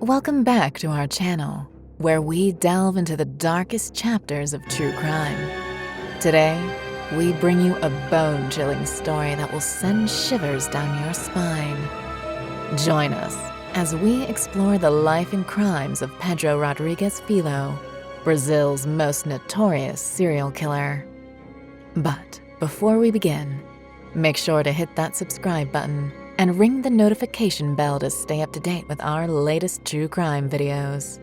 Welcome back to our channel, where we delve into the darkest chapters of true crime. Today, we bring you a bone-chilling story that will send shivers down your spine. Join us as we explore the life and crimes of Pedro Rodrigues Filho, Brazil's most notorious serial killer. But before we begin, make sure to hit that subscribe button and ring the notification bell to stay up to date with our latest true crime videos.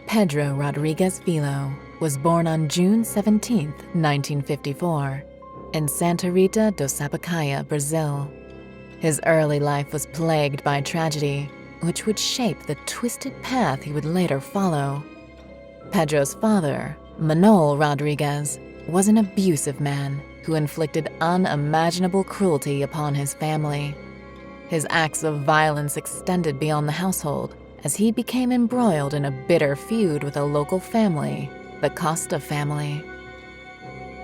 Pedro Rodrigues Filho was born on June 17, 1954, in Santa Rita do Sapucaia, Brazil. His early life was plagued by tragedy, which would shape the twisted path he would later follow. Pedro's father, Manuel Rodrigues, was an abusive man who inflicted unimaginable cruelty upon his family. His acts of violence extended beyond the household as he became embroiled in a bitter feud with a local family, the Costa family.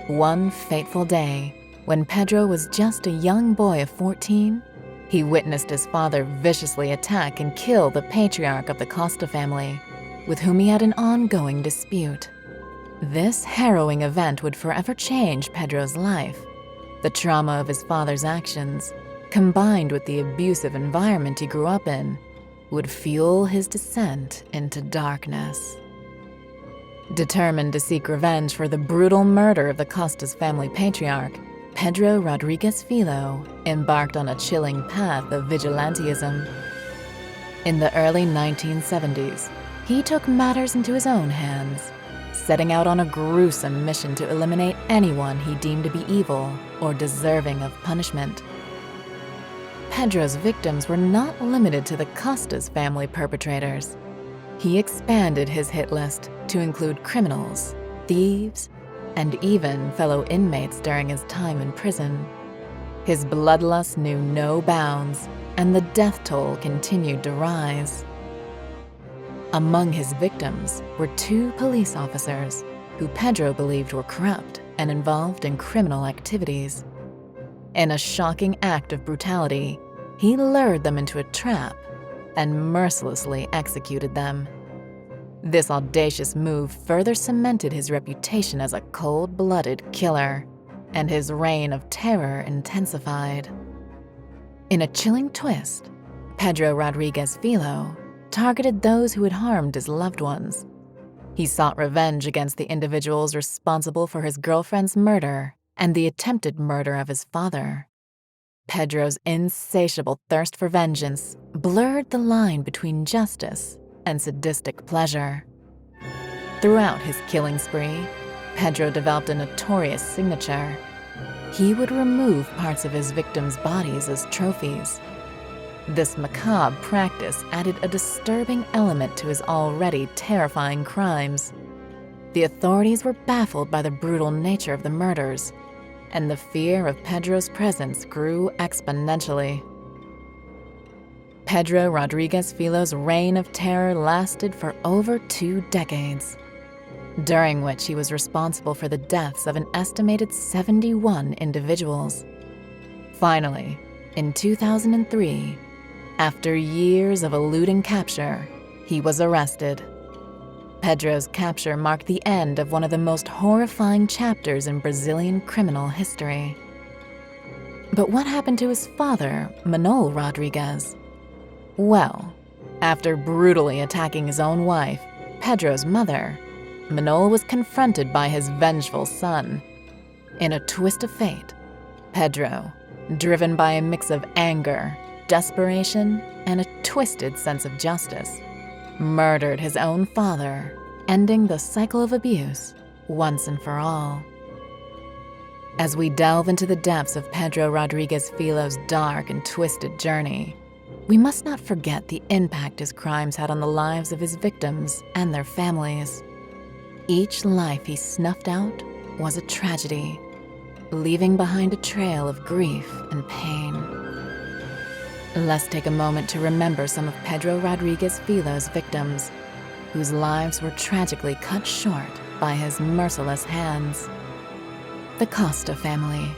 One fateful day, when Pedro was just a young boy of 14, he witnessed his father viciously attack and kill the patriarch of the Costa family, with whom he had an ongoing dispute. This harrowing event would forever change Pedro's life. The trauma of his father's actions, combined with the abusive environment he grew up in, would fuel his descent into darkness. Determined to seek revenge for the brutal murder of the Costa's family patriarch, Pedro Rodrigues Filho embarked on a chilling path of vigilantism. In the early 1970s, he took matters into his own hands, setting out on a gruesome mission to eliminate anyone he deemed to be evil or deserving of punishment. Pedro's victims were not limited to the Costa's family perpetrators. He expanded his hit list to include criminals, thieves, and even fellow inmates during his time in prison. His bloodlust knew no bounds, and the death toll continued to rise. Among his victims were 2 police officers who Pedro believed were corrupt and involved in criminal activities. In a shocking act of brutality, he lured them into a trap and mercilessly executed them. This audacious move further cemented his reputation as a cold-blooded killer, and his reign of terror intensified. In a chilling twist, Pedro Rodrigues Filho targeted those who had harmed his loved ones. He sought revenge against the individuals responsible for his girlfriend's murder and the attempted murder of his father. Pedro's insatiable thirst for vengeance blurred the line between justice and sadistic pleasure. Throughout his killing spree, Pedro developed a notorious signature. He would remove parts of his victims' bodies as trophies. This macabre practice added a disturbing element to his already terrifying crimes. The authorities were baffled by the brutal nature of the murders, and the fear of Pedro's presence grew exponentially. Pedro Rodrigues Filho's reign of terror lasted for over 2 decades, during which he was responsible for the deaths of an estimated 71 individuals. Finally, in 2003, after years of eluding capture, he was arrested. Pedro's capture marked the end of one of the most horrifying chapters in Brazilian criminal history. But what happened to his father, Manuel Rodrigues? Well, after brutally attacking his own wife, Pedro's mother, Manuel was confronted by his vengeful son. In a twist of fate, Pedro, driven by a mix of anger, desperation, and a twisted sense of justice, murdered his own father, ending the cycle of abuse once and for all. As we delve into the depths of Pedro Rodrigues Filho's dark and twisted journey, we must not forget the impact his crimes had on the lives of his victims and their families. Each life he snuffed out was a tragedy, leaving behind a trail of grief and pain. Let's take a moment to remember some of Pedro Rodrigues Filho's victims, whose lives were tragically cut short by his merciless hands. The Costa family.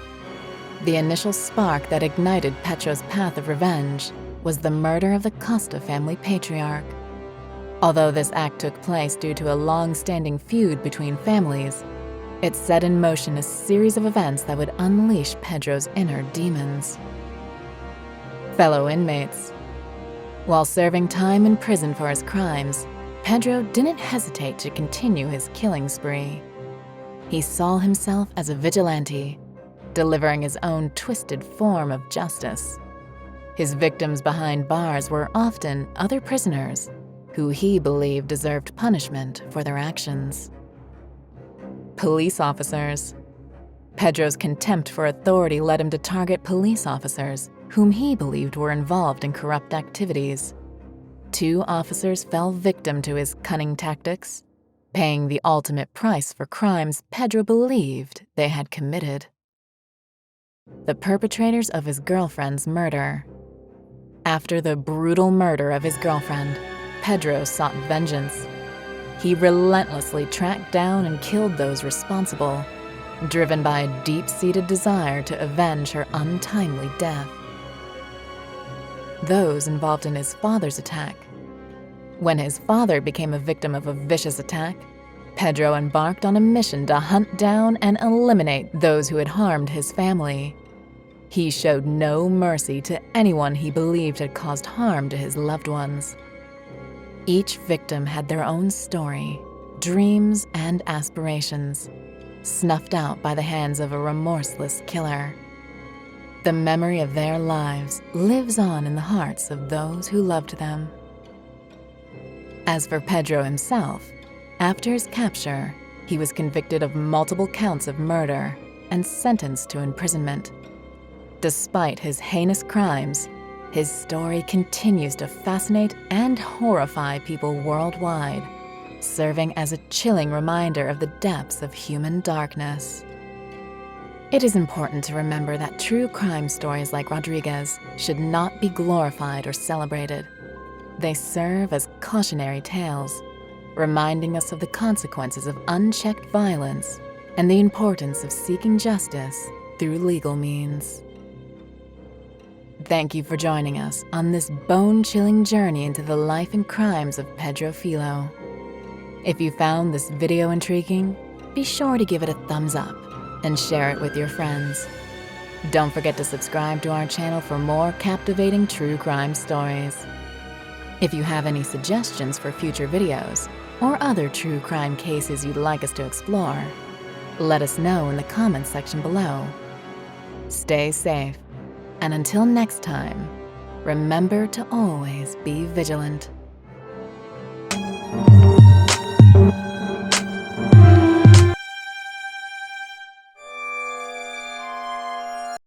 The initial spark that ignited Pedro's path of revenge was the murder of the Costa family patriarch. Although this act took place due to a long-standing feud between families, it set in motion a series of events that would unleash Pedro's inner demons. Fellow inmates. While serving time in prison for his crimes, Pedro didn't hesitate to continue his killing spree. He saw himself as a vigilante, delivering his own twisted form of justice. His victims behind bars were often other prisoners who he believed deserved punishment for their actions. Police officers. Pedro's contempt for authority led him to target police officers whom he believed were involved in corrupt activities. 2 officers fell victim to his cunning tactics, paying the ultimate price for crimes Pedro believed they had committed. The perpetrators of his girlfriend's murder. After the brutal murder of his girlfriend, Pedro sought vengeance. He relentlessly tracked down and killed those responsible, driven by a deep-seated desire to avenge her untimely death. Those involved in his father's attack. When his father became a victim of a vicious attack, Pedro embarked on a mission to hunt down and eliminate those who had harmed his family. He showed no mercy to anyone he believed had caused harm to his loved ones. Each victim had their own story, dreams, and aspirations, snuffed out by the hands of a remorseless killer. The memory of their lives lives on in the hearts of those who loved them. As for Pedro himself, after his capture, he was convicted of multiple counts of murder and sentenced to imprisonment. Despite his heinous crimes, his story continues to fascinate and horrify people worldwide, serving as a chilling reminder of the depths of human darkness. It is important to remember that true crime stories like Rodrigues should not be glorified or celebrated. They serve as cautionary tales, reminding us of the consequences of unchecked violence and the importance of seeking justice through legal means. Thank you for joining us on this bone-chilling journey into the life and crimes of Pedro Filho. If you found this video intriguing, be sure to give it a thumbs up and share it with your friends. Don't forget to subscribe to our channel for more captivating true crime stories. If you have any suggestions for future videos or other true crime cases you'd like us to explore, let us know in the comments section below. Stay safe. And until next time, remember to always be vigilant.